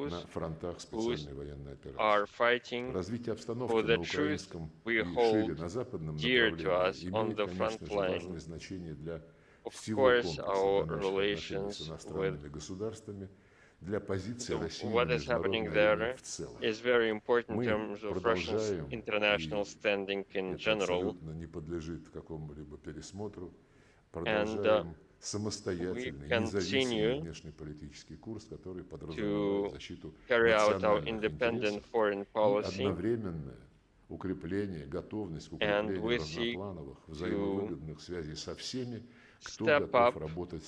those who are fighting for the truth we hold dear to us on the front line. Of course, our relations with what is happening there is very important in terms of Russia's international standing in general. And we continue to carry out our independent foreign policy, and we seek to step up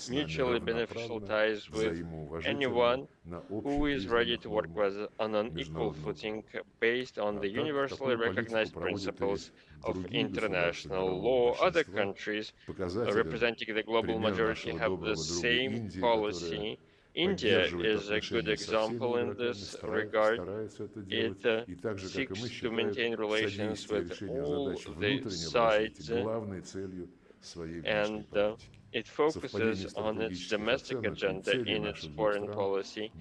mutually beneficial ties with anyone who is ready to work with on an equal footing based on the universally recognized principles of international law. Other countries representing the global majority have the same policy. India is a good example in this regard. It seeks to maintain relations with all the sides, and it focuses on its domestic agenda in its foreign policy.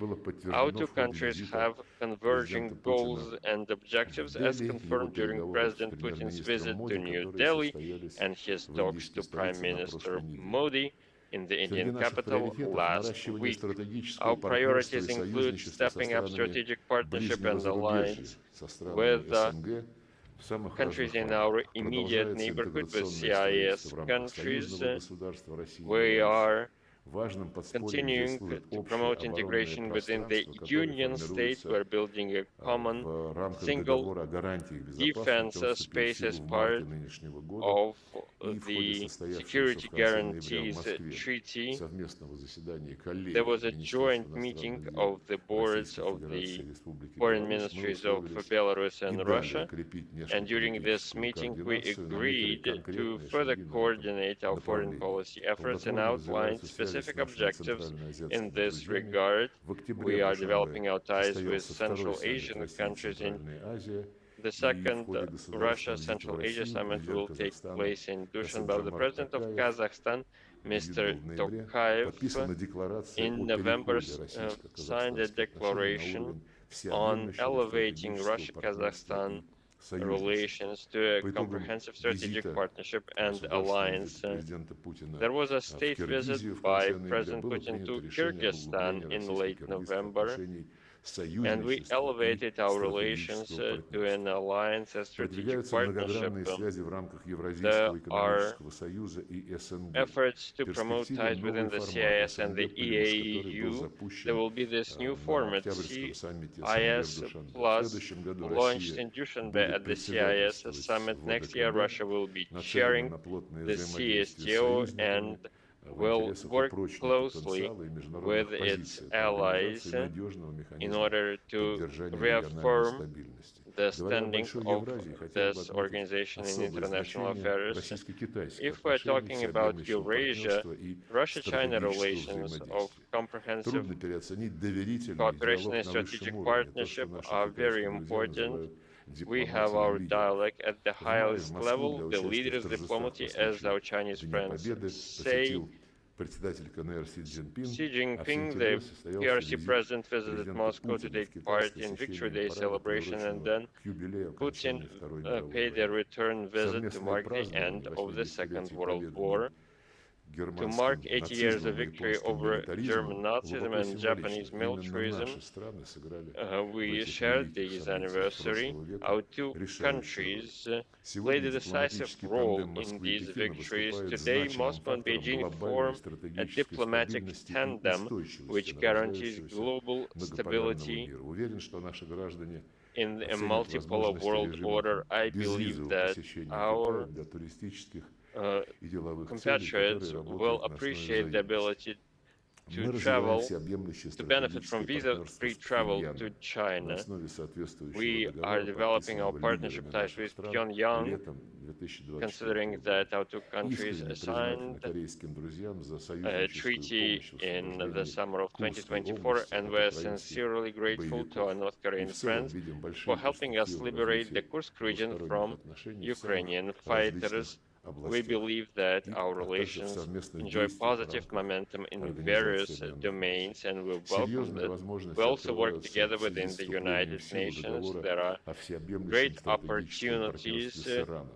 Our two countries have converging goals and objectives, as confirmed during President Putin's visit to New Delhi and his talks to Prime Minister Modi in the Indian capital last week. Our priorities include stepping up strategic partnership and alliance with countries in our immediate neighborhood, with CIS countries. We are continuing to promote integration within the Union states. We're building a common single defense space as part of the Security Guarantees Treaty. There was a joint meeting of the boards of the foreign ministries of Belarus and Russia, and during this meeting we agreed to further coordinate our foreign policy efforts and outline specific objectives in this regard. We are developing our ties with Central Asian countries. In the second Russia-Central Asia Summit will take place in Dushanbe. The President of Kazakhstan, Mr. Tokayev, in November signed a declaration on elevating Russia-Kazakhstan relations to a comprehensive strategic partnership and alliance. There was a state visit by President Putin to Kyrgyzstan in late November, and we elevated our relations to an alliance and strategic partnership. There are efforts to promote ties within the CIS and the EAU. There will be this new format, CIS Plus, launched in Dushanbe at the CIS summit. Next year, Russia will be chairing the CSTO and will work closely with its allies in order to reaffirm the standing of this organization in international affairs. If we're talking about Eurasia, Russia-China relations of comprehensive cooperation and strategic partnership are very important. We have our dialogue at the highest level. The leaders' diplomacy, as our Chinese friends say. Xi Jinping, the PRC president, visited Moscow to take part in Victory Day celebration, and then Putin paid a return visit to mark the end of the Second World War. To mark 80 years of victory over German Nazism and Japanese militarism, we shared this anniversary. Our two countries played a decisive role in these victories. Today, Moscow and Beijing form a diplomatic tandem which guarantees global stability in a multipolar world order. I believe that our compatriots will appreciate the ability to travel, to benefit from visa-free travel to China. We are developing our partnership ties with Pyongyang, considering that our two countries signed a treaty in the summer of 2024, and we're sincerely grateful to our North Korean friends for helping us liberate the Kursk region from Ukrainian fighters. We believe that our relations enjoy positive momentum in various domains, and we welcome that. We also work together within the United Nations. There are great opportunities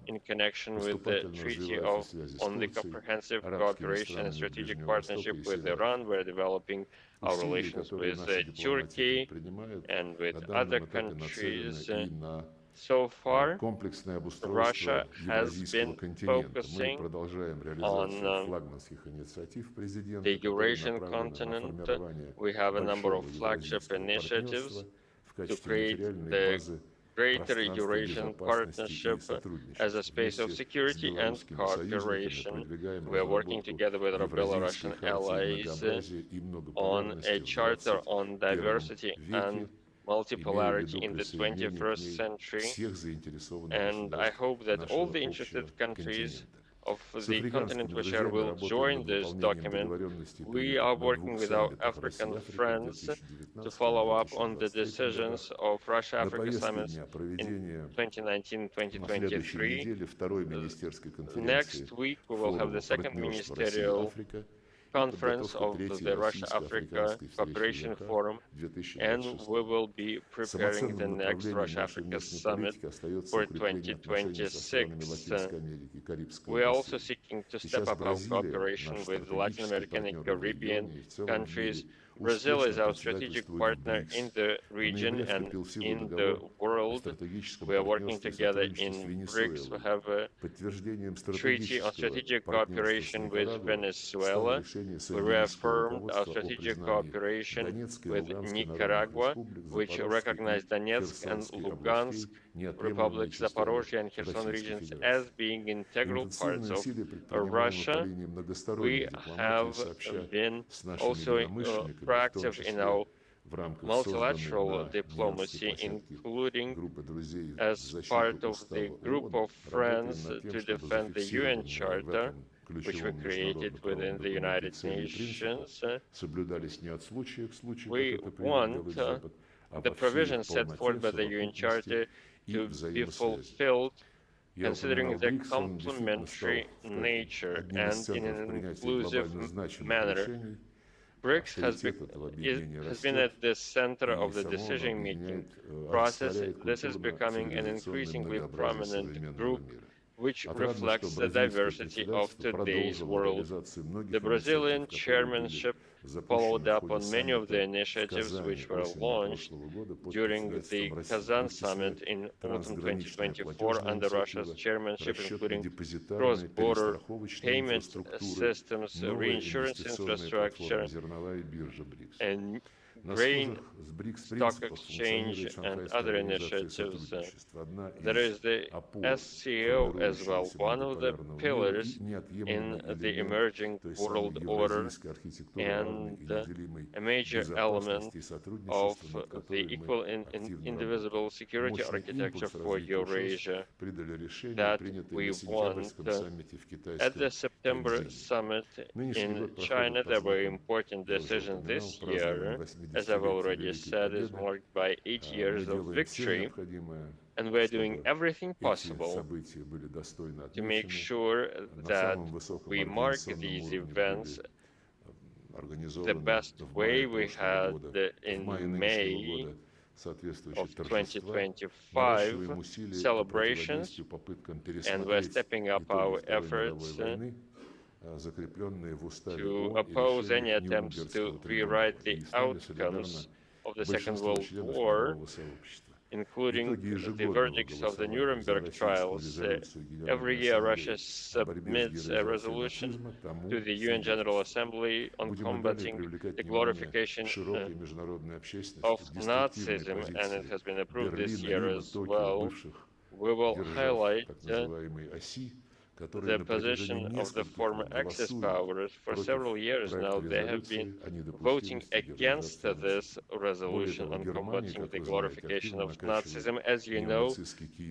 in connection with the Treaty on the Comprehensive Cooperation and Strategic Partnership with Iran. We're developing our relations with Turkey and with other countries. So far, Russia has been focusing on the Eurasian continent. We have a number of flagship initiatives to create the greater Eurasian partnership as a space of security and cooperation. We are working together with our Belarusian allies on a charter on diversity and multipolarity in the 21st century, and I hope that all the interested countries of the continent we share will join this document. We are working with our African friends to follow up on the decisions of Russia-Africa summits in 2019-2023. Next week, we will have the second ministerial conference of the Russia-Africa Cooperation Forum, and we will be preparing the next Russia-Africa Summit for 2026. We are also seeking to step up our cooperation with Latin American and Caribbean countries. Brazil is our strategic partner in the region and in the world. We are working together in BRICS. We have a treaty on strategic cooperation with Venezuela. We reaffirmed our strategic cooperation with Nicaragua, which recognized Donetsk and Lugansk republics, Zaporozhye and Kherson regions as being integral parts of Russia. We have been also proactive in our multilateral diplomacy, including as part of the group of friends to defend the UN Charter, which we created within the United Nations. We want the provisions set forth by the UN Charter to be fulfilled, considering their complementary nature and in an inclusive manner. BRICS has been at the center of the decision-making process. This is becoming an increasingly prominent group, which reflects the diversity of today's world. The Brazilian chairmanship followed up on many of the initiatives which were launched during the Kazan summit in autumn 2024 under Russia's chairmanship, including cross-border payment systems, reinsurance infrastructure, and grain stock exchange and other initiatives. There is the SCO as well, one of the pillars in the emerging world order and a major element of the equal and indivisible security architecture for Eurasia that we want. At the September summit in China, there were important decisions this year. As I've already said, is marked by 8 years of victory, and we're doing everything possible to make sure that we mark these events the best way. We had in May of 2025 celebrations, and we're stepping up our efforts to oppose any attempts to rewrite the outcomes of the Second World War, including the verdicts of the Nuremberg trials. Every year, Russia submits a resolution to the UN General Assembly on combating the glorification of Nazism, and it has been approved this year as well. We will highlight the position of the former Axis powers. For several years now, they have been voting against this resolution on combating the glorification of Nazism. As you know,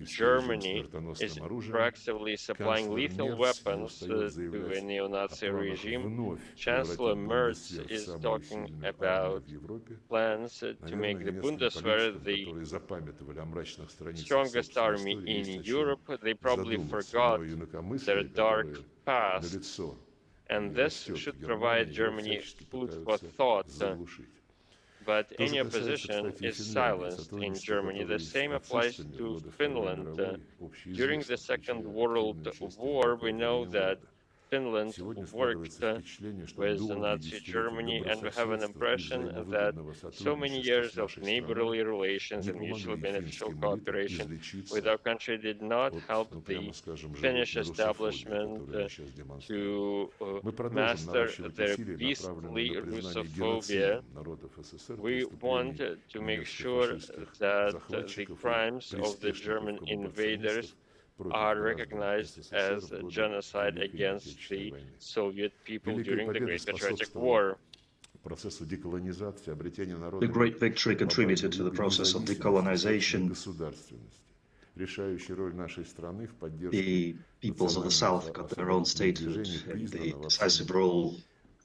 Germany is proactively supplying lethal weapons to a neo-Nazi regime. Chancellor Merz is talking about plans to make the Bundeswehr the strongest army in Europe. They probably forgot their dark past, and this should provide Germany food for thought. But any opposition is silenced in Germany. The same applies to Finland. During the Second World War, we know that Finland worked with Nazi Germany, and we have an impression that so many years of neighborly relations and mutually beneficial cooperation with our country did not help the Finnish establishment to master their beastly Russophobia. We want to make sure that the crimes of the German invaders are recognized as a genocide against the Soviet people during the Great Patriotic War. The great victory contributed to the process of decolonization. The peoples of the South got their own statehood, and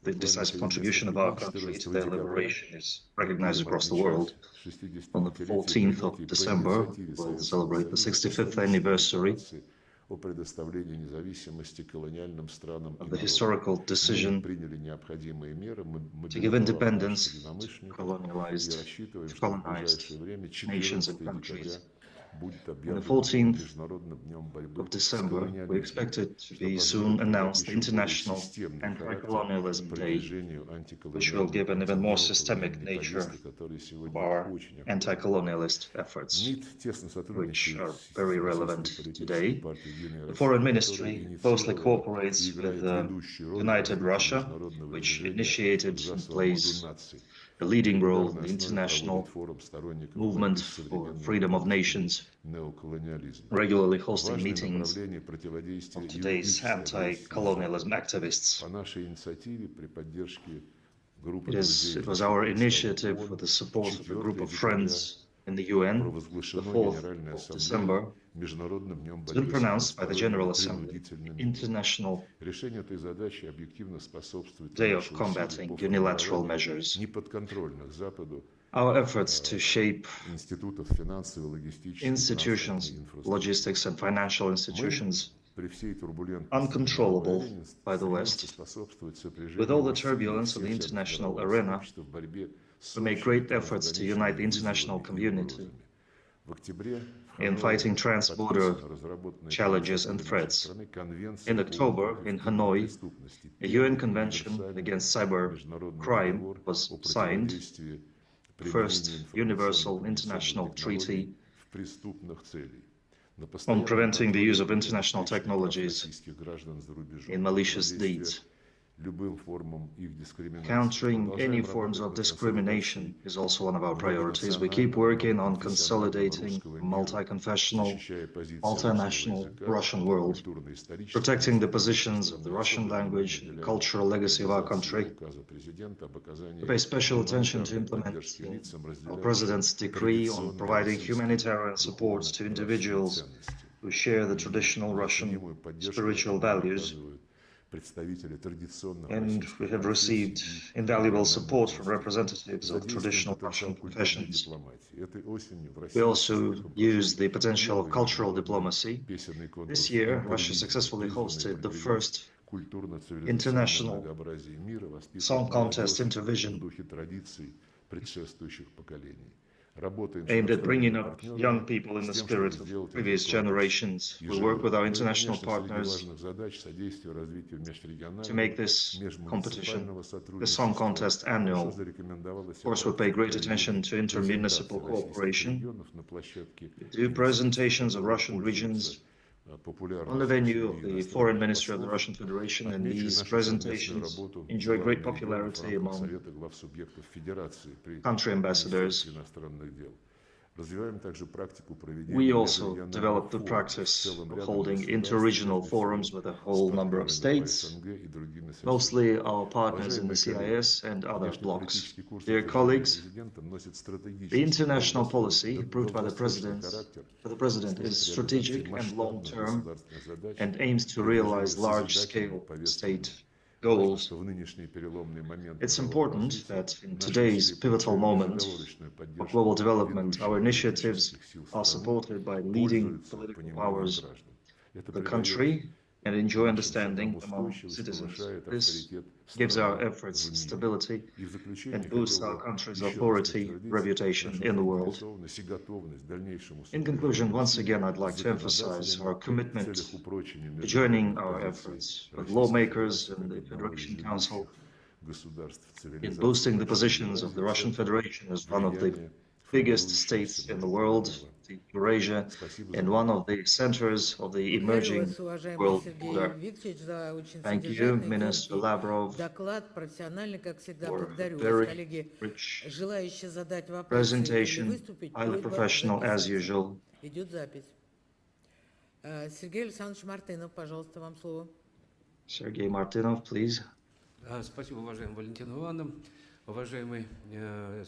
the decisive contribution of our country to their liberation is recognized across the world. On the 14th of December, we'll celebrate the 65th anniversary of the historical decision to give independence to colonized nations and countries. On the 14th of December, we expect it to be soon announced the International Anti-Colonialism Day, which will give an even more systemic nature of our anti-colonialist efforts, which are very relevant today. The Foreign Ministry closely cooperates with United Russia, which initiated and plays a leading role in the international movement for freedom of nations, regularly hosting meetings of today's anti-colonialism activists. It was our initiative with the support of a group of friends in the UN. The 4th of December has been pronounced by the General Assembly International Day of Combating Unilateral Measures. Our efforts to shape institutions, logistics and financial institutions uncontrollable by the West, with all the turbulence of the international arena, we make great efforts to unite the international community in fighting trans-border challenges and threats. In October, in Hanoi, a UN Convention against cyber crime was signed, the first universal international treaty on preventing the use of international technologies in malicious deeds. Countering any forms of discrimination is also one of our priorities. We keep working on consolidating a multi-confessional, multinational Russian world, protecting the positions of the Russian language and cultural legacy of our country. We pay special attention to implementing our President's decree on providing humanitarian support to individuals who share the traditional Russian spiritual values, and we have received invaluable support from representatives of traditional Russian confessions. We also use the potential of cultural diplomacy. This year, Russia successfully hosted the first international song contest Intervision, aimed at bringing up young people in the spirit of previous generations. We work with our international partners to make this competition, the song contest, annual. Of course, we pay great attention to intermunicipal cooperation. We do presentations of Russian regions on the venue of the Foreign Minister of the Russian Federation, and these presentations enjoy great popularity among country ambassadors. We also developed the practice of holding interregional forums with a whole number of states, mostly our partners in the CIS and other blocs. Dear colleagues, the international policy approved by the President is strategic and long-term and aims to realize large-scale state goals. It's important that in today's pivotal moment of global development, our initiatives are supported by leading political powers of the country and enjoy understanding among citizens. This gives our efforts stability and boosts our country's authority, reputation in the world. In conclusion, once again, I'd like to emphasize our commitment to joining our efforts with lawmakers and the Federation Council in boosting the positions of the Russian Federation as one of the biggest states in the world, the Eurasia, and one of the centers of the emerging world order. Thank you, Minister Lavrov, for a very rich presentation, highly professional as usual. Сергей Александрович Мартынов, пожалуйста, вам слово. Sergei Martynov, please. Спасибо, уважаемая Валентина Ивановна. Уважаемый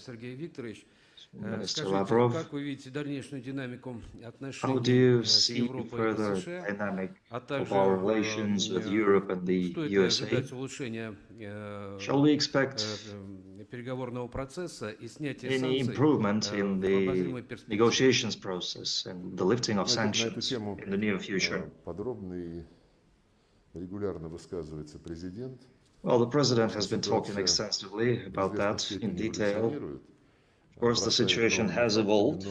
Сергей Викторович, Minister скажите, Lavrov, как вы видите дальнейшую динамику how do you отношений с see Европой и further США, dynamic а of также our relations with Europe and the стоит ли USA? ожидать улучшения Shall we expect переговорного процесса и снятия any санкций improvement in в the обозримой перспективе? negotiations process and the lifting of sanctions in the near future? Подробно и регулярно высказывается президент. Well, the president has been talking extensively about that in detail. Of course, the situation has evolved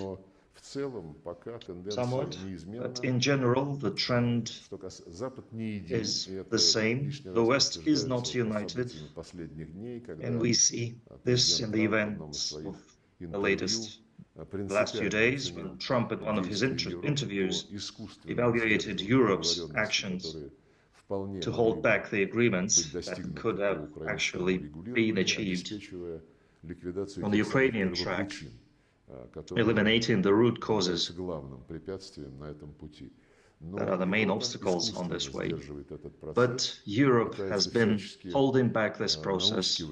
somewhat, but in general, the trend is the same. The West is not united, and we see this in the events of the last few days, when Trump, in one of his interviews, evaluated Europe's actions to hold back the agreements that could have actually been achieved on the Ukrainian track, eliminating the root causes that are the main obstacles on this way. But Europe has been holding back this process,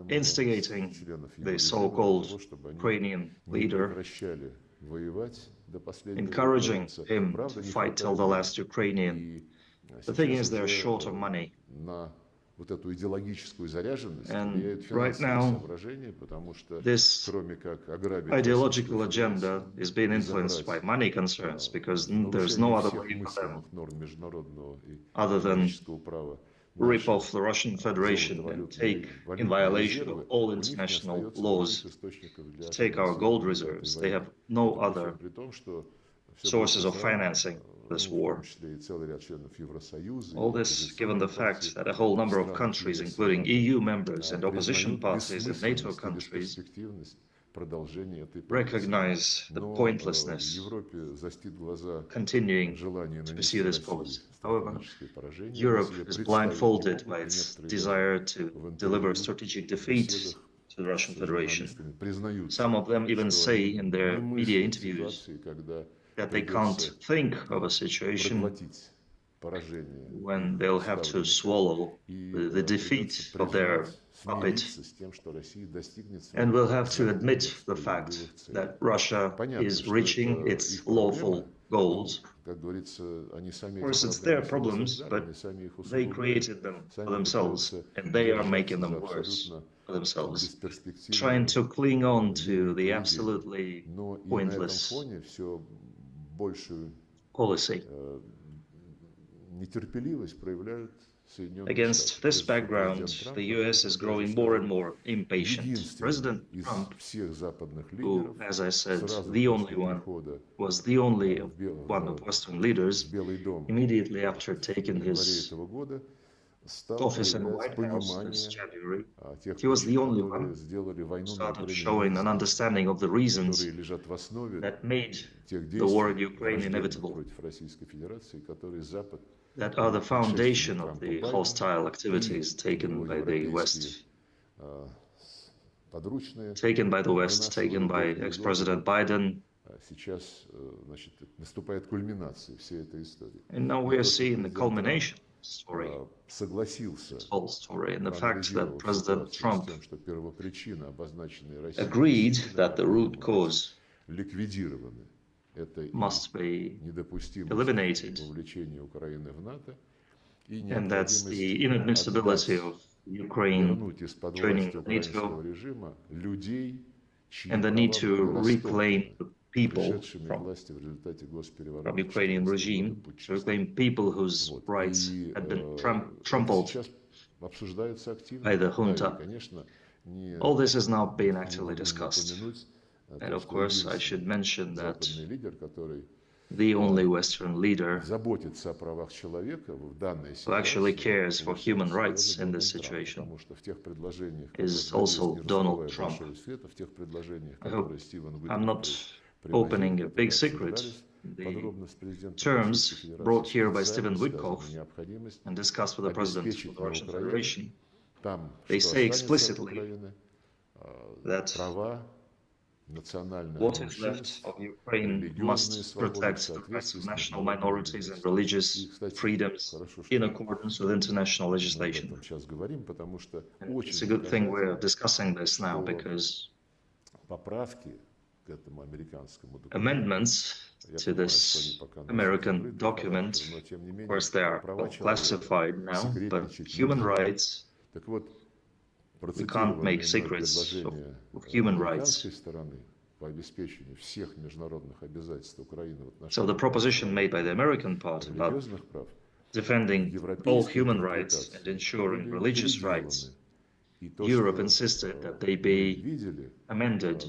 instigating the so-called Ukrainian leader, encouraging him to fight till the last Ukrainian. The thing is, they're short of money. And right now, this ideological agenda is being influenced by money concerns, because there's no other way for them other than rip off the Russian Federation and take, in violation of all international laws, to take our gold reserves. They have no other sources of financing this war. All this given the fact that a whole number of countries, including EU members and opposition parties in NATO countries, recognize the pointlessness continuing to pursue this policy. However, Europe is blindfolded by its desire to deliver strategic defeat to the Russian Federation. Some of them even say in their media interviews that they can't think of a situation when they'll have to swallow the defeat of their puppet, and will have to admit the fact that Russia is reaching its lawful goals. Of course, it's their problems, but they created them for themselves, and they are making them worse for themselves, trying to cling on to the absolutely pointless policy. Against this background, the US is growing more and more impatient. President Trump, who, as I said, was the only one of Western leaders, immediately after taking his office in the White House this January, he was the only one who started showing an understanding of the reasons that made the war in Ukraine inevitable, that are the foundation of the hostile activities taken by the West, taken by ex-President Biden. And now we are seeing the culmination story, this whole story, and the fact that President Trump agreed that the root cause must be eliminated, and that's the inadmissibility of Ukraine joining NATO, and the need to reclaim the people from Ukrainian regime, to reclaim people whose rights had been trampled by the junta. All this is now being actively discussed. And of course, I should mention that the only Western leader who actually cares for human rights in this situation is also Donald Trump. I hope I'm not opening a big secret. The terms brought here by Stephen Witkoff and discussed with the President of the Russian Federation, they say explicitly that what is left of Ukraine must protect the rights of national minorities and religious freedoms in accordance with international legislation. And it's a good thing we're discussing this now, because amendments to this American document, of course, they are classified now, but human rights, we can't make secrets of human rights. So the proposition made by the American part about defending all human rights and ensuring religious rights, Europe insisted that they be amended.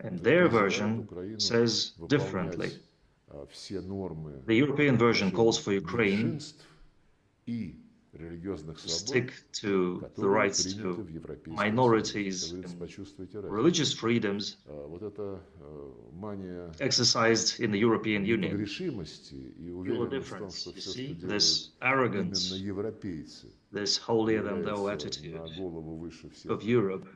And their version says differently. The European version calls for Ukraine stick to the rights to minorities and religious freedoms exercised in the European Union. Feel the difference, you see? This arrogance, this holier-than-thou attitude of Europe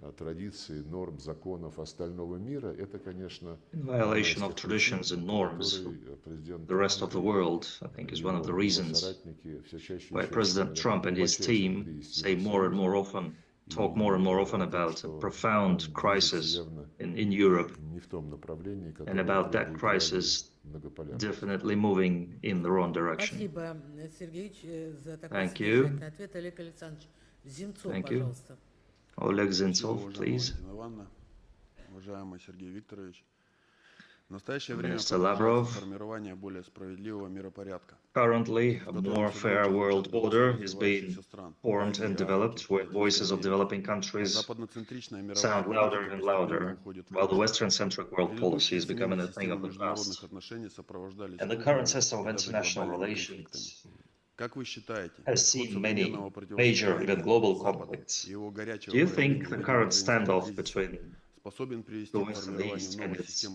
in violation of traditions and norms of the rest of the world, I think, is one of the reasons why President Trump and his team say more and more often, talk more and more often about a profound crisis in Europe, and about that crisis definitely moving in the wrong direction. Thank you. Thank you. Oleg Zintsov, please. Minister Lavrov, currently a more fair world order is being formed and developed, where voices of developing countries sound louder and louder, while the Western-centric world policy is becoming a thing of the past. And the current system of international relations has seen many major, even global conflicts. Do you think the current standoff between the West and the East and its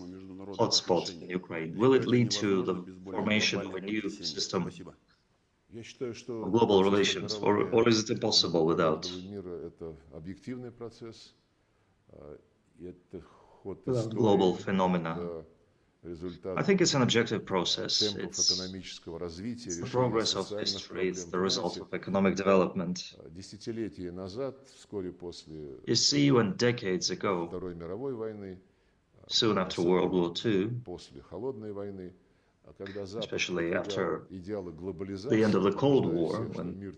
hotspot in Ukraine, will it lead to the formation of a new system of global relations, or is it impossible without global phenomena? I think it's an objective process. It's the progress of history, it's the result of economic development. You see, when decades ago, soon after World War II, especially after the end of the Cold War, when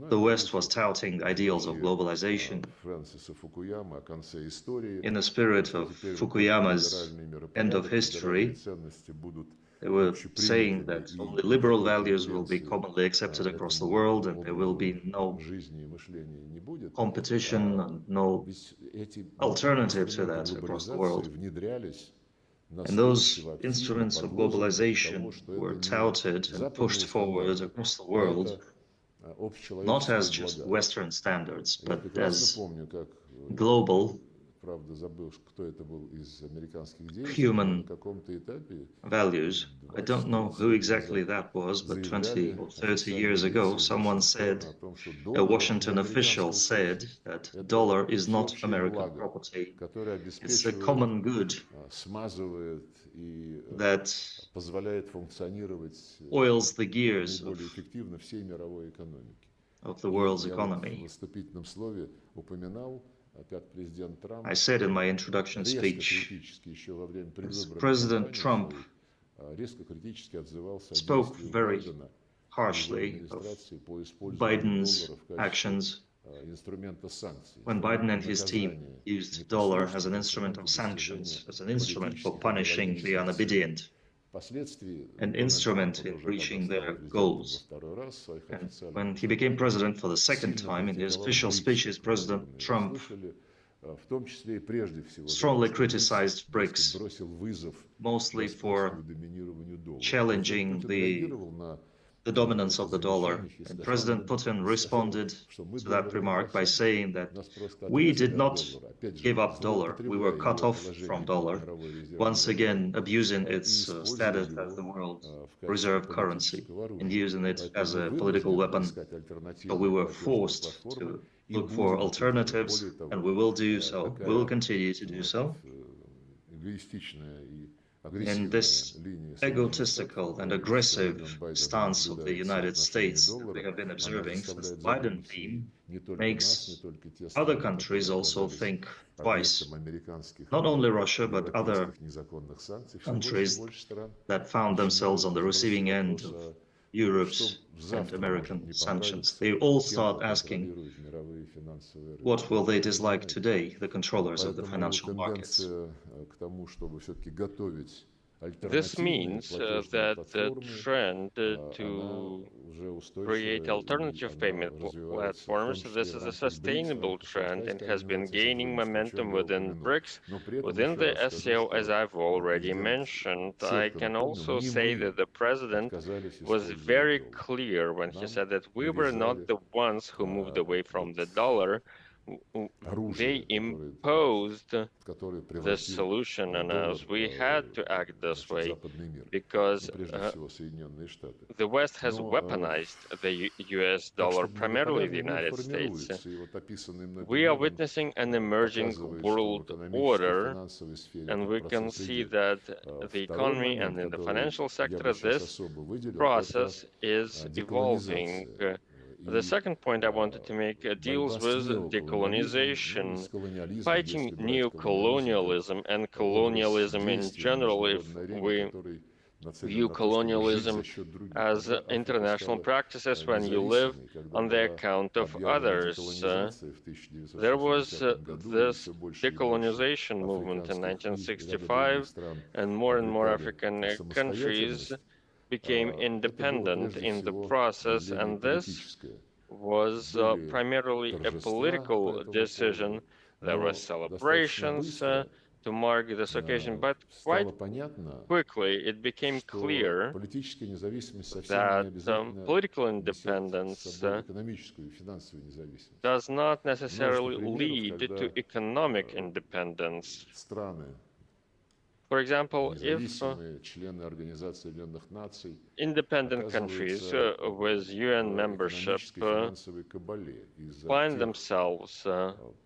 the West was touting ideals of globalization, in the spirit of Fukuyama's end of history, they were saying that only liberal values will be commonly accepted across the world, and there will be no competition and no alternative to that across the world. And those instruments of globalization were touted and pushed forward across the world, not as just Western standards, but as global human values. I don't know who exactly that was, but 20 or 30 years ago, someone said, a Washington official said, that dollar is not American property. It's a common good that oils the gears of the world's economy. I said in my introduction speech, President Trump spoke very harshly of Biden's actions when Biden and his team used dollar as an instrument of sanctions, as an instrument for punishing the unobedient, an instrument in reaching their goals. And when he became president for the second time, in his official speeches, President Trump strongly criticized BRICS, mostly for challenging the dominance of the dollar. And President Putin responded to that remark by saying that we did not give up dollar, we were cut off from dollar, once again abusing its status as the world reserve currency and using it as a political weapon. So we were forced to look for alternatives, and we will do so. We will continue to do so. And this egotistical and aggressive stance of the United States that we have been observing since the Biden team makes other countries also think twice. Not only Russia, but other countries that found themselves on the receiving end of Europe's and American sanctions. They all start asking, what will they dislike today, the controllers of the financial markets? This means that the trend to create alternative payment platforms, this is a sustainable trend and has been gaining momentum within BRICS, within the SCO, as I've already mentioned. I can also say that the president was very clear when he said that we were not the ones who moved away from the dollar. They imposed the solution on us. We had to act this way because the West has weaponized the US dollar, primarily the United States. We are witnessing an emerging world order, and we can see that the economy and in the financial sector, this process is evolving. The second point I wanted to make deals with decolonization, fighting neo-colonialism and colonialism in general. If we view colonialism as international practices when you live on the account of others. There was this decolonization movement in 1965, and more African countries became independent in the process, and this was primarily a political decision. There were celebrations to mark this occasion, but quite quickly it became clear that political independence does not necessarily lead to economic independence. For example, if independent countries with UN membership find themselves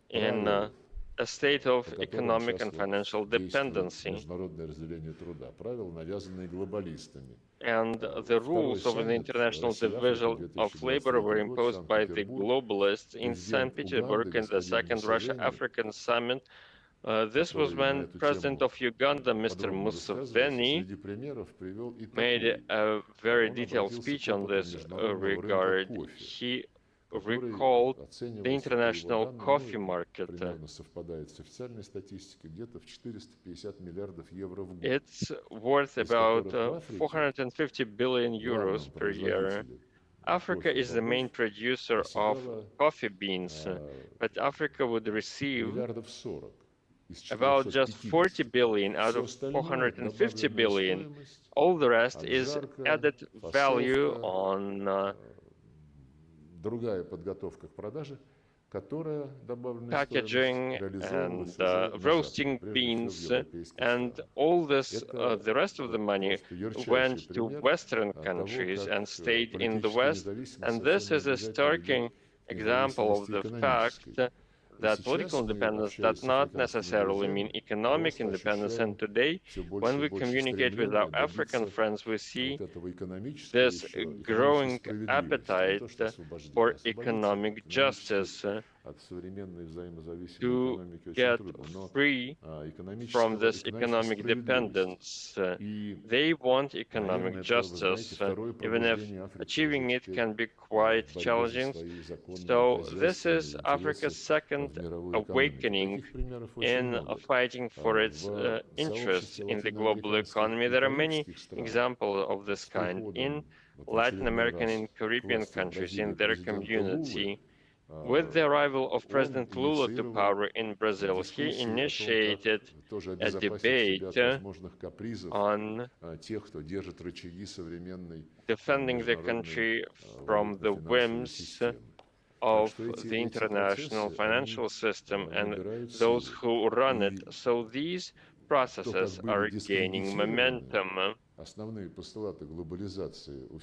in a state of economic and financial dependency, and the rules of an international division of labor were imposed by the globalists in St. Petersburg in the Second Russia-African Summit. This was when President of Uganda, Mr. Museveni, made a very detailed speech on this regard. He recalled the international coffee market. It's worth about 450 billion euros per year. Africa is the main producer of coffee beans, but Africa would receive about just 40 billion out of 450 billion. All the rest is added value on packaging and roasting beans, and all this, the rest of the money went to Western countries and stayed in the West. And this is a starking example of the fact that political independence does not necessarily mean economic independence. And today, when we communicate with our African friends, we see this growing appetite for economic justice. to get free from this economic dependence. They want economic justice, even if achieving it can be quite challenging. So this is Africa's second awakening in fighting for its interests in the global economy. There are many examples of this kind in Latin American and Caribbean countries in their community. With the arrival of President Lula to power in Brazil, he initiated a debate on defending the country from the whims of the international financial system and those who run it. So these processes are gaining momentum.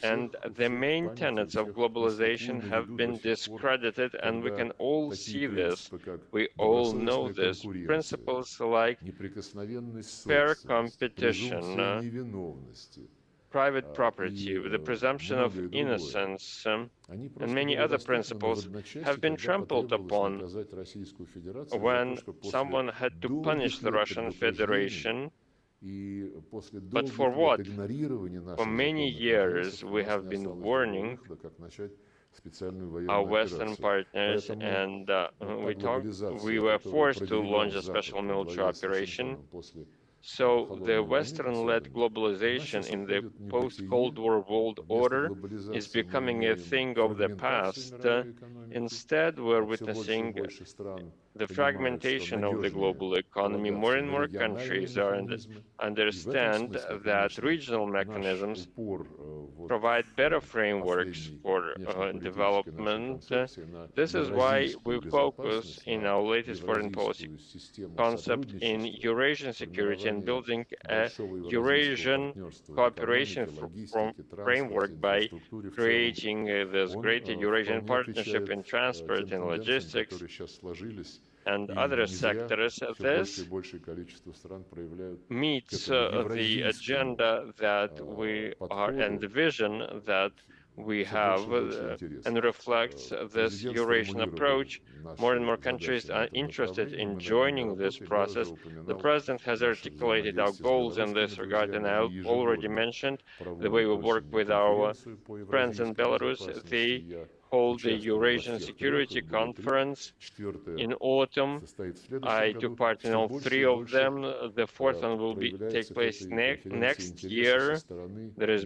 And the main tenets of globalization have been discredited, and we can all see this. We all know this. Principles like fair competition, private property, the presumption of innocence, and many other principles have been trampled upon when someone had to punish the Russian Federation. But for what? For many years we have been warning our Western partners, and we were forced to launch a special military operation. So the Western-led globalization in the post-Cold War world order is becoming a thing of the past. Instead, we're witnessing the fragmentation of the global economy. More and more countries understand that regional mechanisms provide better frameworks for development. This is why we focus in our latest foreign policy concept in Eurasian security and building a Eurasian cooperation framework by creating this greater Eurasian partnership in transport and logistics and other sectors. This meets the agenda that we are and the vision that we have and reflects this Eurasian approach. More and more countries are interested in joining this process. The President has articulated our goals in this regard, and I already mentioned the way we work with our friends in Belarus. They hold the Eurasian Security Conference in autumn. I took part in all three of them. The fourth one will take place next year. There is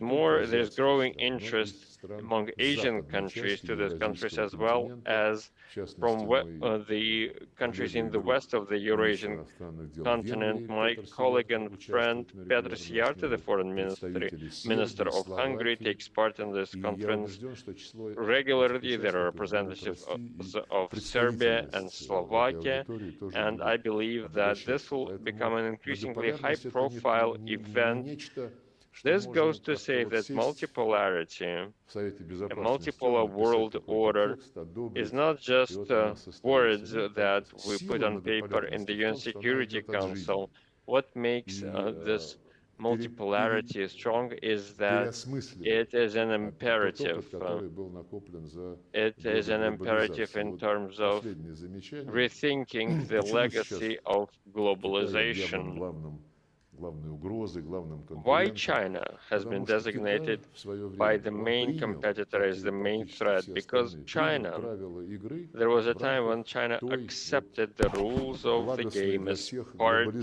growing interest among Asian countries to this conference, as well as from the countries in the west of the Eurasian continent. My colleague and friend Petr Siarto, the Foreign Minister of Hungary, takes part in this conference regularly. There are representatives of Serbia and Slovakia, and I believe that this will become an increasingly high-profile event. This goes to say that multipolarity, a multipolar world order, is not just words that we put on paper in the UN Security Council. What makes this multipolarity strong is that it is an imperative. It is an imperative in terms of rethinking the legacy of globalization. Why China has been designated by the main competitor as the main threat? Because there was a time when China accepted the rules of the game as part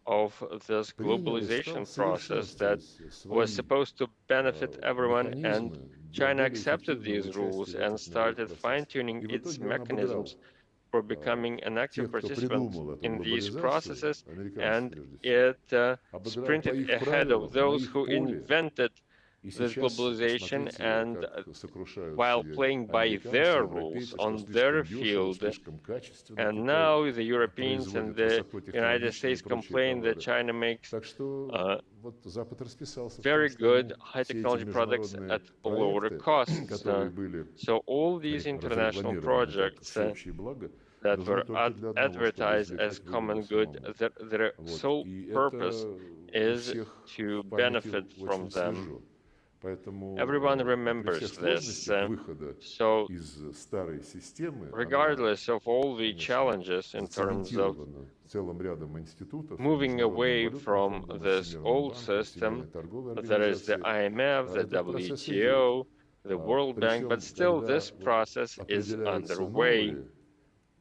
of this globalization process that was supposed to benefit everyone, and China accepted these rules and started fine-tuning its mechanisms for becoming an active participant in these processes, and it sprinted ahead of those who invented this globalization, and while playing by their rules on their field. And now the Europeans and the United States complain that China makes very good high technology products at lower costs. So all these international projects that were advertised as common good, their sole purpose is to benefit from them. Everyone При remembers всех this. сложностях выхода So, из старой системы, она, regardless of all the конечно, challenges in terms of зацементирована целым рядом институтов, moving Международным away валютным from фондом, this Всемирным old банком, system, Всемирной торговой that is the организацией, IMF, the этот процесс идет. WTO, the World Bank, but Причем, still когда this process is определяются underway. новые,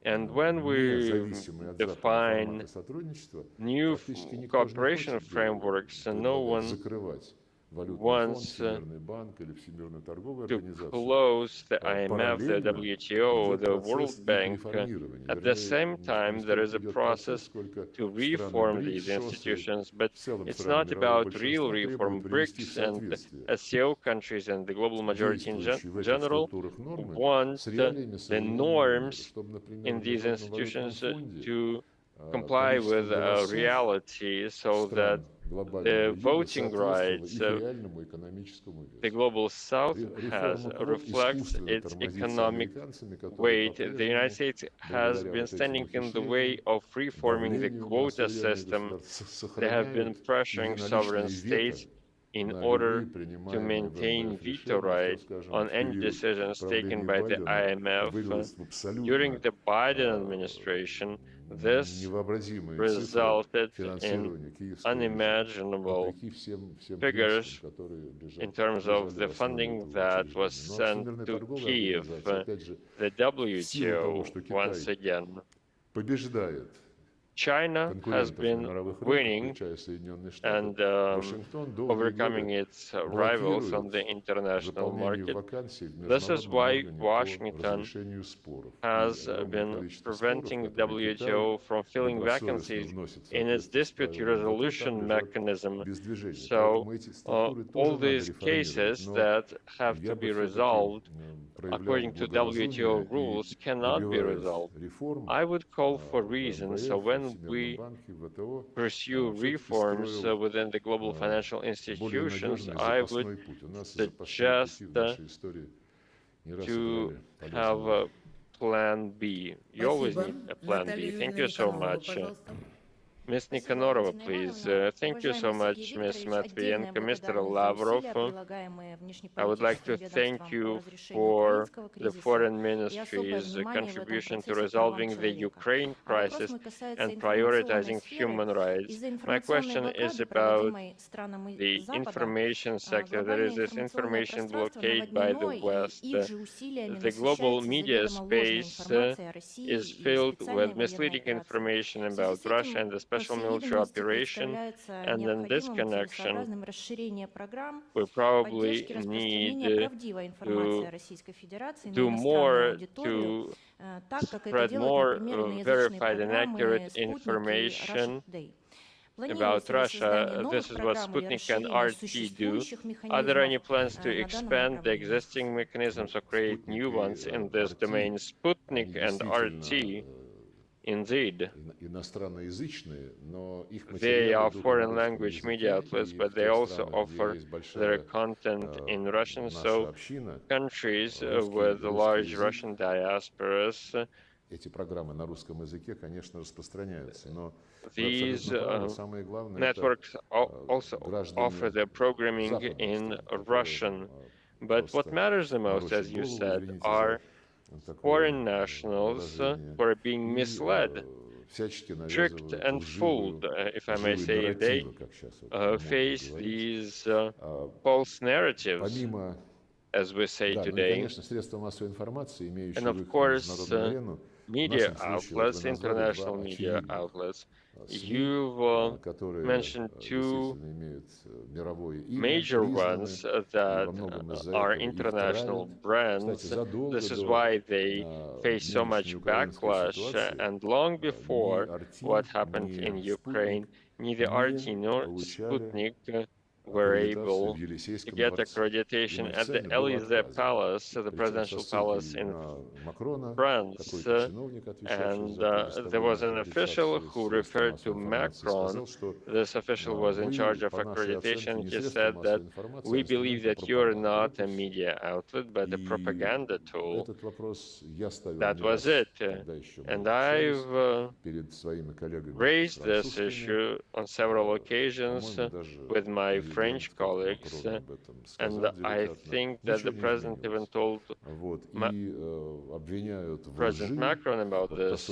And when we независимые от Запада define форматы сотрудничества, new практически никто же не cooperation хочет frameworks, no предлагать one закрывать валютный фонд, wants Всемирный банк или Всемирную торговую to организацию. close the IMF, the Параллельно WTO, идет the процесс World их Bank. реформирования. At the Вернее, same time, there is a идет process процесс, сколько to страны reform БРИКС, these ШОС и institutions, but в целом it's страны not мирового about real большинства reform. требуют привести в BRICS and соответствие SCO countries and the global majority in действующие в этих general структурах нормы want с реалиями the современного мира, norms чтобы, например, in в these Международном валютном institutions фонде to comply количество with голосов reality so that стран глобального the юга voting соответствовало rights их of реальному экономическому the весу. global south has Реформа КВО reflects искусственно its тормозится economic американцами, которые weight. The United по-прежнему, States has благодаря been вот этим standing in the way ухищрениям, of reforming the давлению на quota суверенные system. государства They have been сохраняют pressuring sovereign единоличные вето states in на order любые to принимаемые в maintain МВФ veto решения, right что, скажем, on в any период decisions taken правления by the Байдена IMF. вылилось в During абсолютно the Biden administration, this невообразимые цифры resulted in финансирования киевского режима, unimaginable вопреки всем figures принципам, которые in terms лежали of the в основе funding этого that was учреждения. Но sent Всемирная to торговая Kiev, организация, опять же, the в силу того, WTO, что once Китай again. побеждает China has конкурентов на been мировых рынках, winning включая Соединенные Штаты, and Вашингтон долгие overcoming годы its rivals on блокирует the international заполнение market. вакансий в This is международном why органе по Washington разрешению споров. has И огромное been количество споров, preventing которые Китай WTO from filling добросовестно vacancies вносит в in its соответствие с dispute правилами ВТО, resolution там лежат mechanism. без движения. So Поэтому эти структуры тоже all надо these реформировать. cases Но that have я to бы be все-таки resolved проявлял according to благоразумие WTO и rules cannot be добиваясь resolved. реформ I would call for в reasons. МВФ, So в when Всемирном we банке, в ВТО, pursue все-таки reforms строил within the global financial более institutions, надежный I would запасной путь. У нас запасные suggest пути в нашей истории не раз to играли have полезную роль. a plan B. You always Спасибо. need a plan Наталья B. Thank Юрьевна you so Никонова, much. пожалуйста. Ms. Спасибо, Nikonova, Валентина please. Ивановна. Thank you so Уважаемый much, Сергей Ms. Викторович, отдельная Matvienko, Mr. благодарность за Lavrov. усилия, прилагаемые I would like to внешнеполитическим thank ведомствам по you разрешению for украинского the кризиса Foreign и особое Ministry's внимание в этом contribution to процессе правам resolving the человека. Ukraine А вопрос crisis мой касается and информационной prioritizing сферы. human rights. Из-за My информационной question is блокады, about проводимой странами the Запада, information sector. There глобальное is this информационное information пространство blockade by the наводнено, и West. их же усилиями The global насыщается media заведомо ложной space информацией о России is и filled специальной with военной misleading операции. information В связи about с Russia этим, and the по special всей military видимости, operation. представляется And in this необходимым connection, целесообразным расширение программ we probably поддержки распространения need правдивой информации to о Российской Федерации на do иностранную more аудиторию, to так как это spread делают, more например, иноязычные verified and программы accurate «Спутник» и information «Russia Today». about Планируется ли создание Russia. новых This is what программ или Sputnik and расширение RT do. существующих Are there any механизмов plans to на данном expand the направлении? existing mechanisms or create new ones in this domain? Sputnik Они and действительно RT, indeed, иностранноязычные, но их they материалы are идут на foreign русском language media языке, outlets, и but в they тех also странах, где offer есть their большая content in Russian. наша So община, countries русский with large язык, Russian diasporas, эти программы на русском языке, конечно, распространяются, но вы these абсолютно правы, самое главное networks also граждане offer their programming западных in стран, Russian. которым But what просто matters the most, as морочат you голову, said, извините are за такое foreign nationals выражение, who are being и misled, всячески tricked навязывают and fooled, if I may лживые say. They нарративы, как сейчас вот модно face говорить. these false narratives, Помимо, as we say да, ну и, today. конечно, средства массовой информации, имеющие And of выход на course, международную арену, media в нашем случае, вот outlets, вы назвали international два media очевидных outlets. СМИ, You've которые mentioned two действительно имеют мировое имя, major признаны, ones и во that многом из-за are этого их international травят. brands. Кстати, задолго This is до why they face so much нынешней украинской backlash. ситуации And long ни before RT, what happened ни in Спутник Ukraine, neither не RT nor получали Sputnik were аккредитацию able в to Елисейском get дворце. accreditation Им at the официально было Elysee отказано. Palace, the Причем со presidential palace ссылкой in на Макрона, France. какой-то чиновник, отвечавший And за there was предоставление an official аккредитации who средств referred to массовой информации, Macron. сказал, что This official was in charge вы, of по нашей оценке, accreditation. не He средство said that массовой информации, we а believe инструмент that you're пропаганды. not Вот a и все. media outlet, but a И propaganda tool. этот вопрос я ставил That не was раз, it. когда еще мы And общались I've перед своими коллегами raised this французскими. issue on several occasions По-моему, даже with my и French colleagues, and I think that the president even told President Macron about this.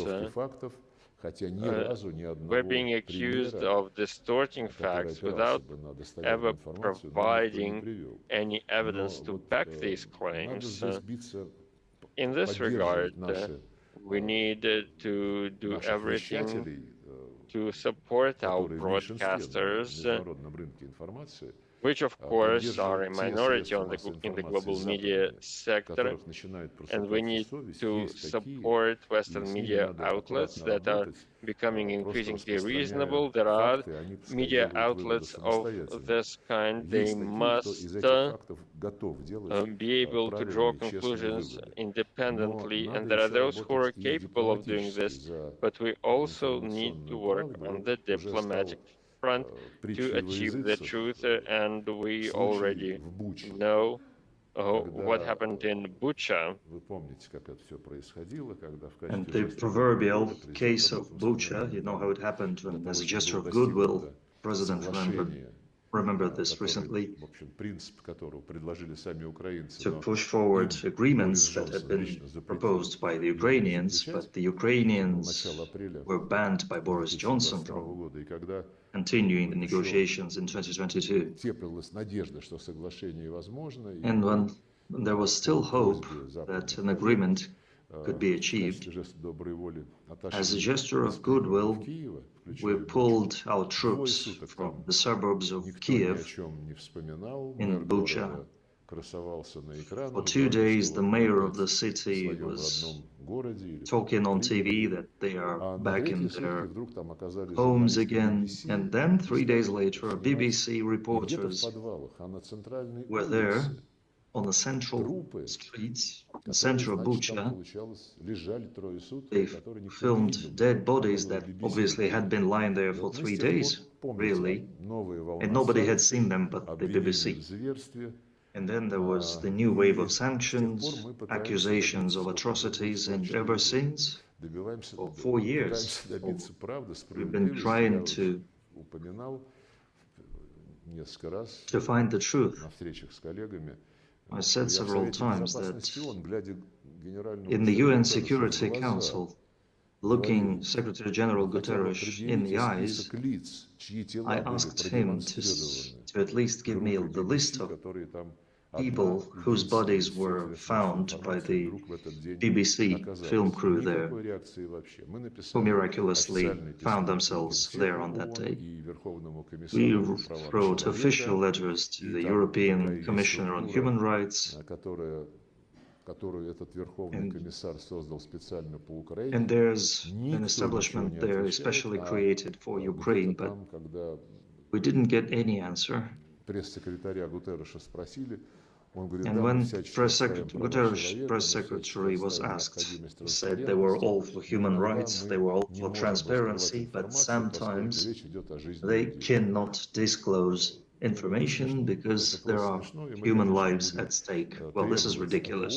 We're being accused of distorting facts without ever providing any evidence to back these claims. In this regard, we need to do everything to support our broadcasters, which of course are a minority in the global media sector, and we need to support Western media outlets that are becoming increasingly reasonable. There are media outlets of this kind. They must be able to draw conclusions independently, and there are those who are capable of doing this, but we also need to work on the diplomatic front to achieve the truth, and we already know what happened in Bucha. And the proverbial case of Bucha, you know how it happened when, as a gesture of goodwill, President remembered this recently, to push forward agreements that had been proposed by the Ukrainians, but the Ukrainians were banned by Boris Johnson from continuing the negotiations in 2022. And when there was still hope that an agreement could be achieved, as a gesture of goodwill, we pulled our troops from the suburbs of Kiev in Bucha. For 2 days, the mayor of the city was talking on TV that they are back in their homes again. And then 3 days later, BBC reporters were there on the central streets, the center of Bucha. They filmed dead bodies that obviously had been lying there for 3 days, really, and nobody had seen them but the BBC. And then there was the new wave of sanctions, accusations of atrocities, and ever since, for 4 years, we've been trying to find the truth. I said several times that in the UN Security Council, looking Secretary General Guterres in the eyes, I asked him to at least give me the list of people whose bodies were found by the BBC film crew there, who miraculously found themselves there on that day. We wrote official letters to the European Commissioner on Human Rights, and there's an establishment there especially created for Ukraine, but we didn't get any answer. And when Guterres' press secretary was asked, he said they were all for human rights, they were all for transparency, but sometimes they cannot disclose information because there are human lives at stake. Well, this is ridiculous.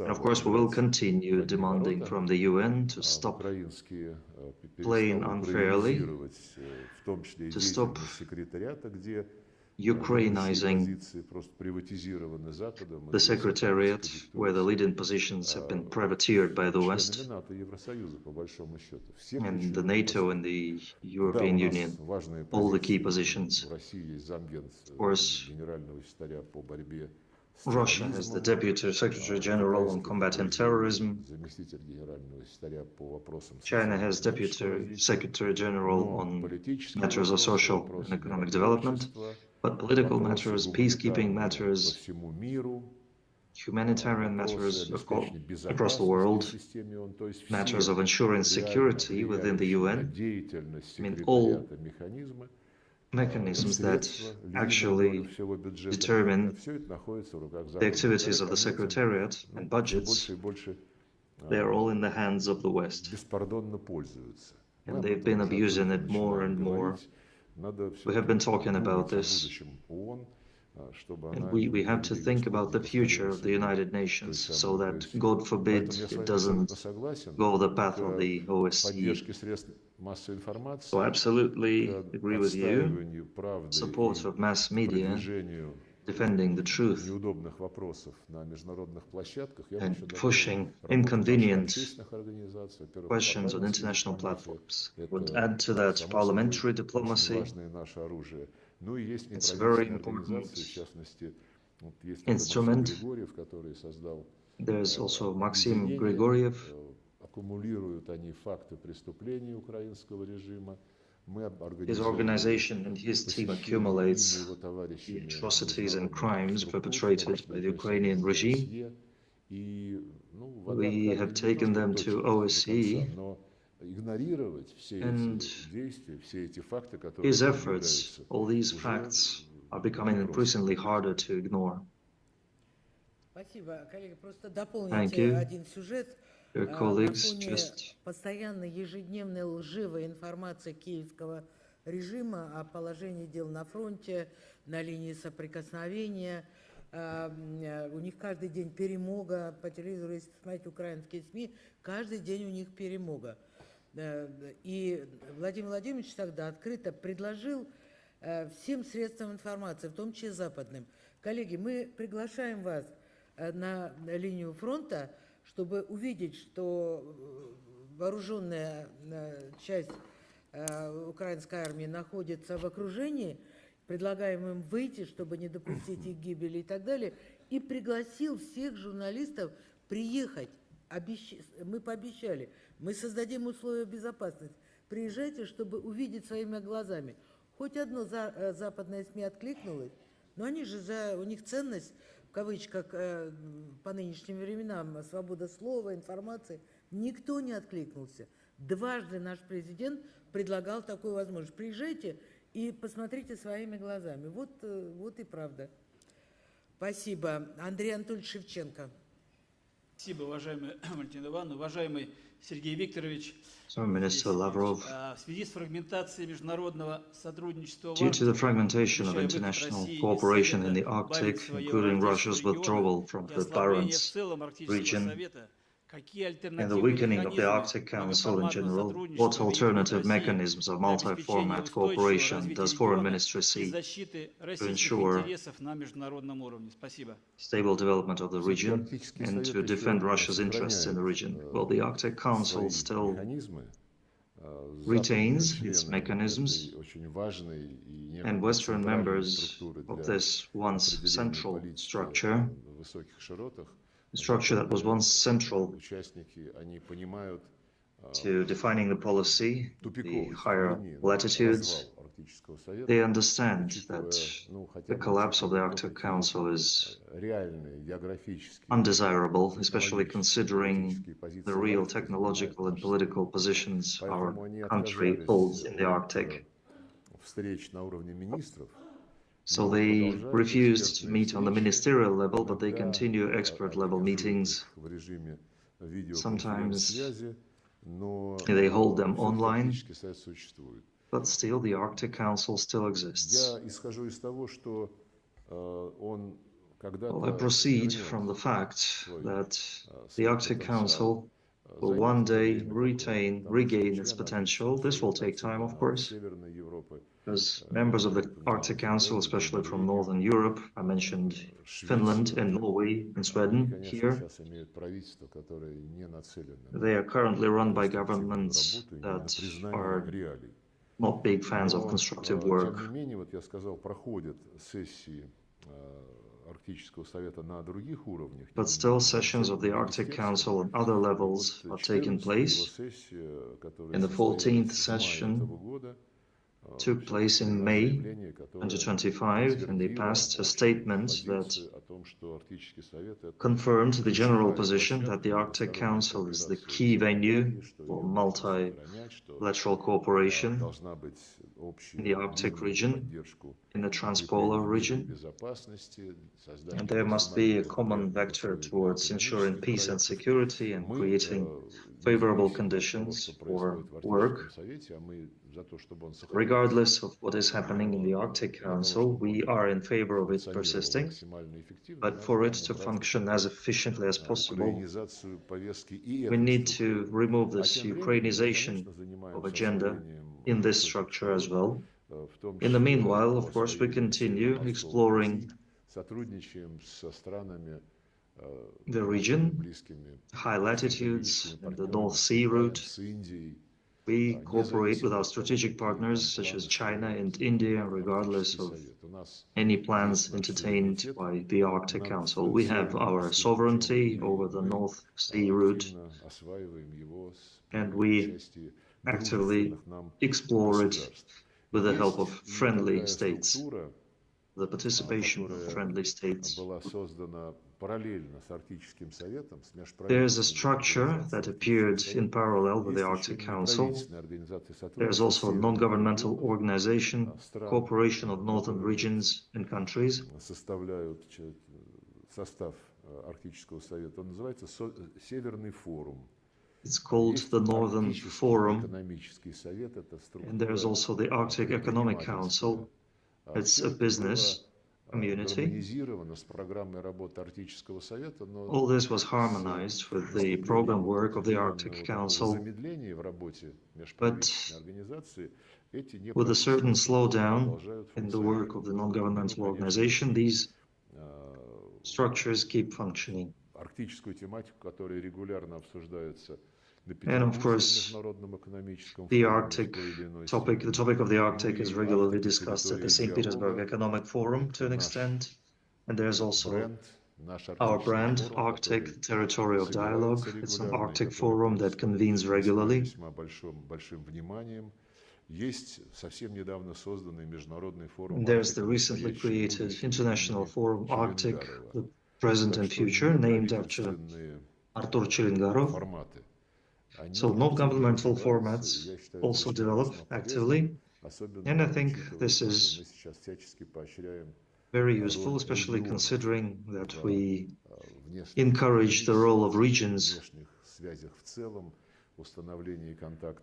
And of course, we will continue demanding from the UN to stop playing unfairly, to stop Ukrainizing the Secretariat, where the leading positions have been privateered by the West, and the NATO and the European Union, all the key positions. Of course, Russia has the Deputy Secretary General on combating terrorism. China has Deputy Secretary General on matters of social and economic development. But political matters, peacekeeping matters, humanitarian matters across the world, matters of ensuring security within the UN, I mean, all mechanisms that actually determine the activities of the Secretariat and budgets, they are all in the hands of the West. And they've been abusing it more and more. We have been talking about this And we have to think about the future of the United Nations so that, God forbid, it doesn't go the path of the OSCE. So I absolutely agree with you. Support of mass media, defending the truth, and pushing inconvenient questions on international platforms would add to that parliamentary diplomacy. It's a very important instrument. There's also Maxim Grigoriev. His organization and his team accumulates the atrocities and crimes perpetrated by the Ukrainian regime. We have taken them to OSCE, and his efforts, all these facts, are becoming increasingly harder to ignore. Спасибо, коллеги. Просто Thank дополните you. один сюжет. Your На colleagues, фоне just постоянной ежедневной лживой информации киевского режима о положении дел на фронте, на линии соприкосновения. У них каждый день перемога. По телевизору, если посмотреть украинские СМИ, каждый день у них перемога. И Владимир Владимирович тогда открыто предложил всем средствам информации, в том числе западным: коллеги, мы приглашаем вас на линию фронта, чтобы увидеть, что вооруженная часть украинской армии находится в окружении, предлагаем им выйти, чтобы не допустить их гибели и так далее, и пригласил всех журналистов приехать. Мы пообещали, мы создадим условия безопасности. Приезжайте, чтобы увидеть своими глазами. Хоть одно западное СМИ откликнулось, но они же у них ценность, в кавычках, по нынешним временам, свобода слова, информации. Никто не откликнулся. Дважды наш президент предлагал такую возможность. Приезжайте и посмотрите своими глазами. Вот и правда. Спасибо. Андрей Анатольевич Шевченко. Спасибо, уважаемый Валентин Иванович, уважаемый Сергей Викторович. Foreign Minister Lavrov, В связи с фрагментацией международного сотрудничества due to the fragmentation of international cooperation in the Arctic, including Russia's withdrawal from the Barents region, and the weakening of the Arctic Council in general, what alternative mechanisms of multi-format cooperation does Foreign Ministry see to ensure stable development of the region and to defend Russia's interests in the region? Well, the Arctic Council still retains its mechanisms, and Western members of this once central structure, a structure that was once central to defining the policy, the higher latitudes, they understand that the collapse of the Arctic Council is undesirable, especially considering the real technological and political positions our country holds in the Arctic. So they refused to meet on the ministerial level, but they continue expert-level meetings. Sometimes they hold them online, but still the Arctic Council still exists. Well, I proceed from the fact that the Arctic Council will one day regain its potential. This will take time, of course, because members of the Arctic Council, especially from Northern Europe, I mentioned Finland and Norway and Sweden here, they are currently run by governments that are not big fans of constructive work. But still, sessions of the Arctic Council on other levels are taking place. In the 14th session took place in May 2025, and they passed a statement that confirmed the general position that the Arctic Council is the key venue for multilateral cooperation in the Arctic region, in the transpolar region, and there must be a common vector towards ensuring peace and security and creating favorable conditions for work. regardless of what is happening in the Arctic Council, we are in favor of it persisting, but for it to function as efficiently as possible, we need to remove this Ukrainization of agenda in this structure as well. In the meanwhile, of course, we continue exploring the region, high latitudes, and the North Sea route. We cooperate with our strategic partners such as China and India, regardless of any plans entertained by the Arctic Council. We have our sovereignty over the North Sea route, and we actively explore it with the help of friendly states, the participation of friendly states. There's a structure that appeared in parallel with the Arctic Council. There's also a non-governmental organization, Cooperation of Northern Regions and Countries. It's called the Northern Forum, and there's also the Arctic Economic Council. It's a business community. All this was harmonized with the program work of the Arctic Council, but with a certain slowdown in the work of the non-governmental organization, these structures keep functioning. And of course, the Arctic topic, the topic of the Arctic is regularly discussed at the St. Petersburg Economic Forum to an extent. And there's also our brand, Arctic Territory of Dialogue. It's an Arctic forum that convenes regularly. And there's the recently created International Forum Arctic, the present and future, named after Artur Chilingarov. So non-governmental formats also develop actively, and I think this is very useful, especially considering that we encourage the role of regions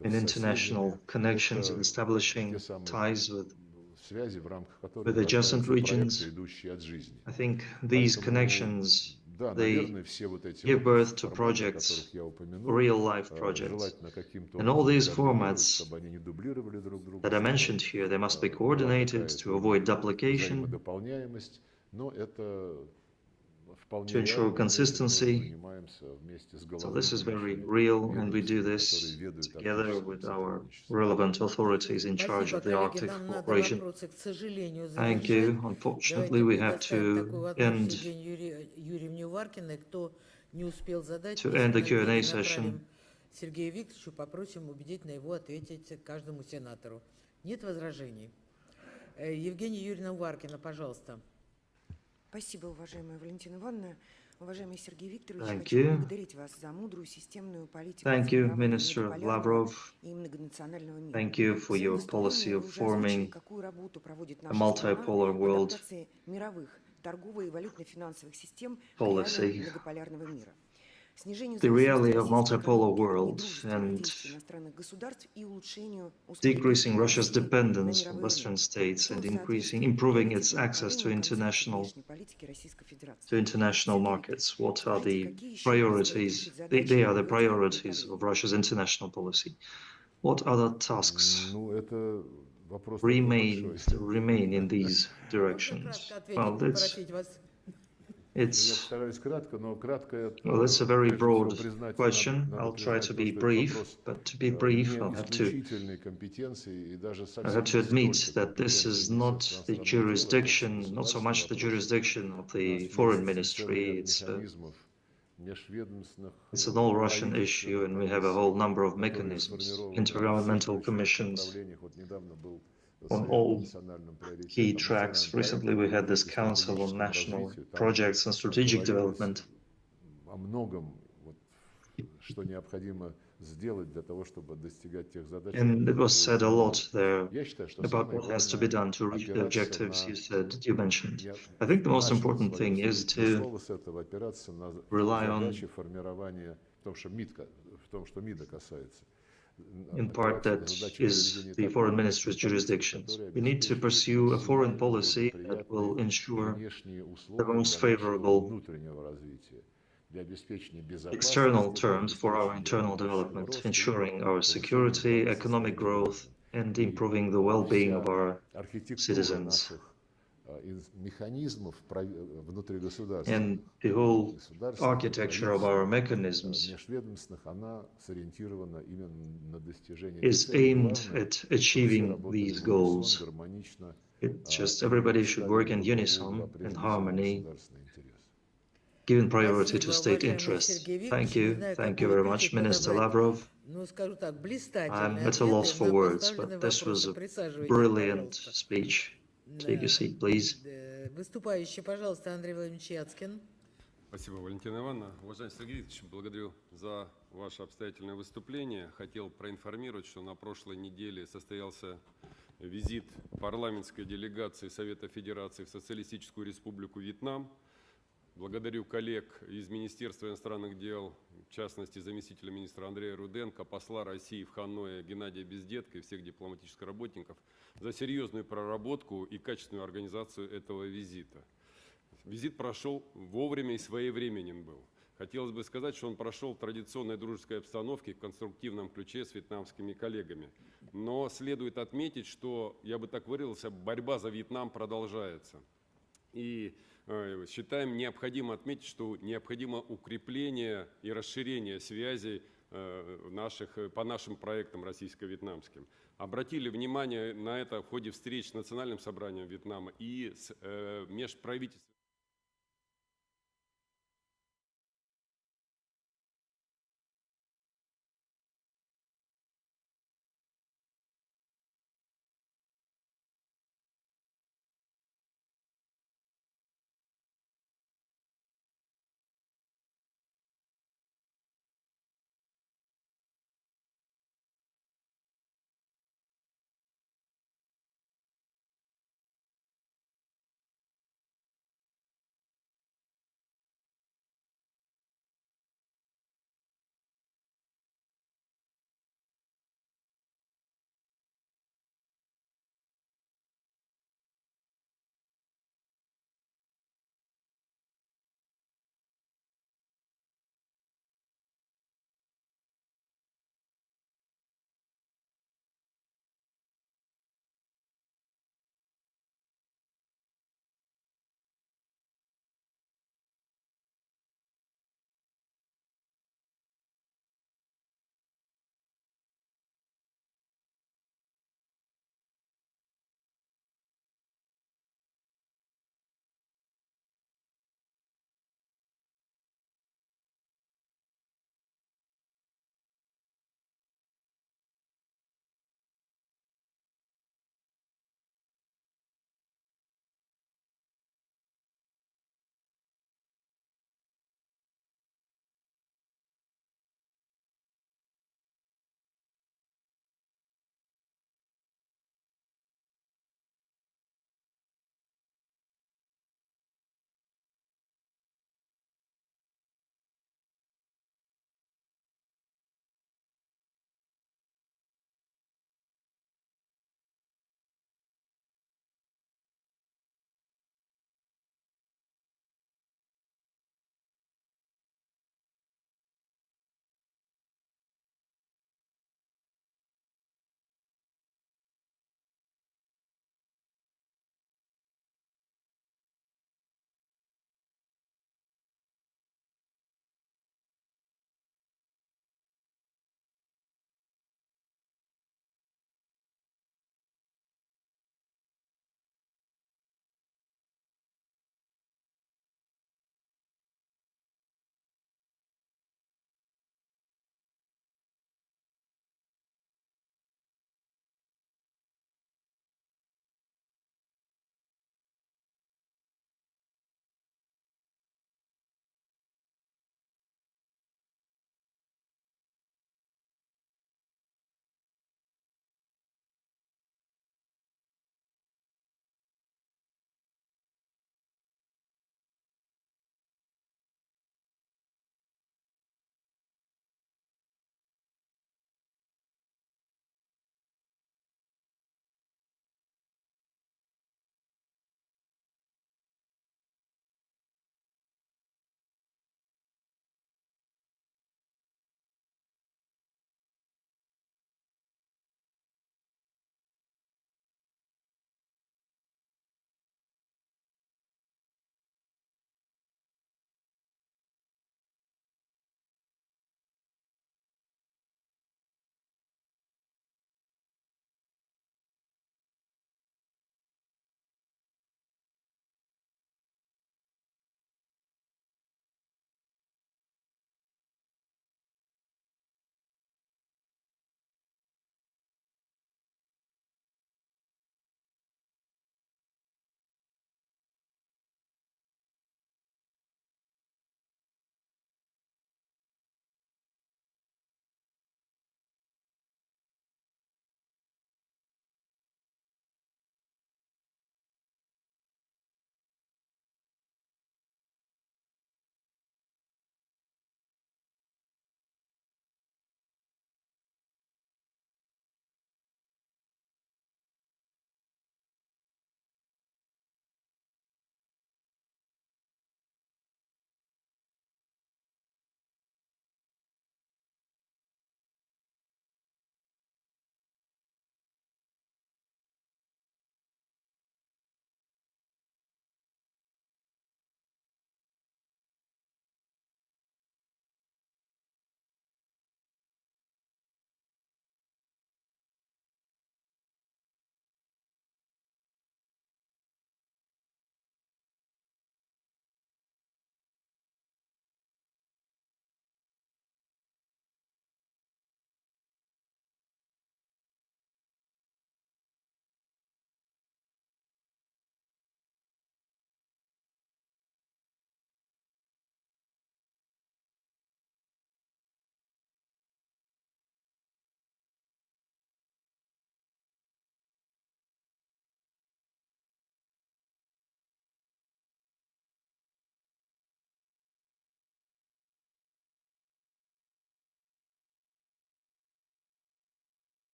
in international connections and establishing ties with adjacent regions. I think these connections, they give birth to projects, real-life projects. And all these formats that I mentioned here, they must be coordinated to avoid duplication, to ensure consistency. So this is very real, and we do this together with our relevant authorities in charge of the Arctic cooperation. Thank you. Unfortunately, we have to end the Q&A session. Сергею Викторовичу попросим убедительно его ответить каждому сенатору. Нет возражений? Евгения Юрьевна Варкина, пожалуйста. Спасибо, уважаемая Валентина Ивановна. Уважаемый Сергей Викторович, Thank хочу you. поблагодарить вас за мудрую системную политику Thank you, формирования Minister многополярного Lavrov. и многонационального мира. Thank you for В своем your policy выступлении of вы уже озвучили, forming какую работу проводит a наша страна multipolar в world адаптации мировых торгово- и валютно-финансовых систем к policy. реалиям многополярного мира. Снижению The reality зависимости of российской multipolar экономики от world недружественных and действий иностранных государств и улучшению условий decreasing Russia's конкуренции на dependence on мировой Western арене. states Что and соответствует improving its политике access to направления international внешней политики Российской Федерации. international Сергей markets. What are знаете, the какие еще priorities? предстоит решить задачи They are the в этом priorities направлении? of Russia's international policy. What other tasks remain in these directions? Well, it's a very broad question. I'll try to be brief, but to be brief, I'll have to admit that this is not the jurisdiction, not so much the jurisdiction of the Foreign Ministry. It's an all-Russian issue, and we have a whole number of mechanisms, intergovernmental commissions on all key tracks. Recently, we had this Council on National Projects and Strategic Development. And it was said a lot there about what has to be done to reach the objectives you mentioned. I think the most important thing is to rely on in part that is the foreign minister's jurisdictions. We need to pursue a foreign policy that will ensure the most favorable external terms for our internal development, ensuring our security, economic growth, and improving the well-being of our citizens. And the whole architecture of our mechanisms is aimed at achieving these goals. It's just everybody should work in unison and harmony, giving priority to state interests. Thank you very much, Minister Lavrov. I'm at a loss for words, but this was a brilliant speech. Take a seat, please. Выступающий, пожалуйста, Андрей Владимирович Яцкин. Спасибо, Валентина Ивановна. Уважаемый Сергей Викторович, благодарю за ваше обстоятельное выступление. Хотел проинформировать, что на прошлой неделе состоялся визит парламентской делегации Совета Федерации в Социалистическую Республику Вьетнам. Благодарю коллег из Министерства иностранных дел, в частности заместителя министра Андрея Руденко, посла России в Ханое Геннадия Бездетка и всех дипломатических работников за серьезную проработку и качественную организацию этого визита. Визит прошел вовремя и своевременен был. Хотелось бы сказать, что он прошел в традиционной дружеской обстановке, в конструктивном ключе с вьетнамскими коллегами. Но следует отметить, что, я бы так выразился, борьба за Вьетнам продолжается. И считаем необходимо отметить, что необходимо укрепление и расширение связей по нашим проектам российско-вьетнамским. Обратили внимание на это в ходе встреч с Национальным собранием Вьетнама и с межправительственным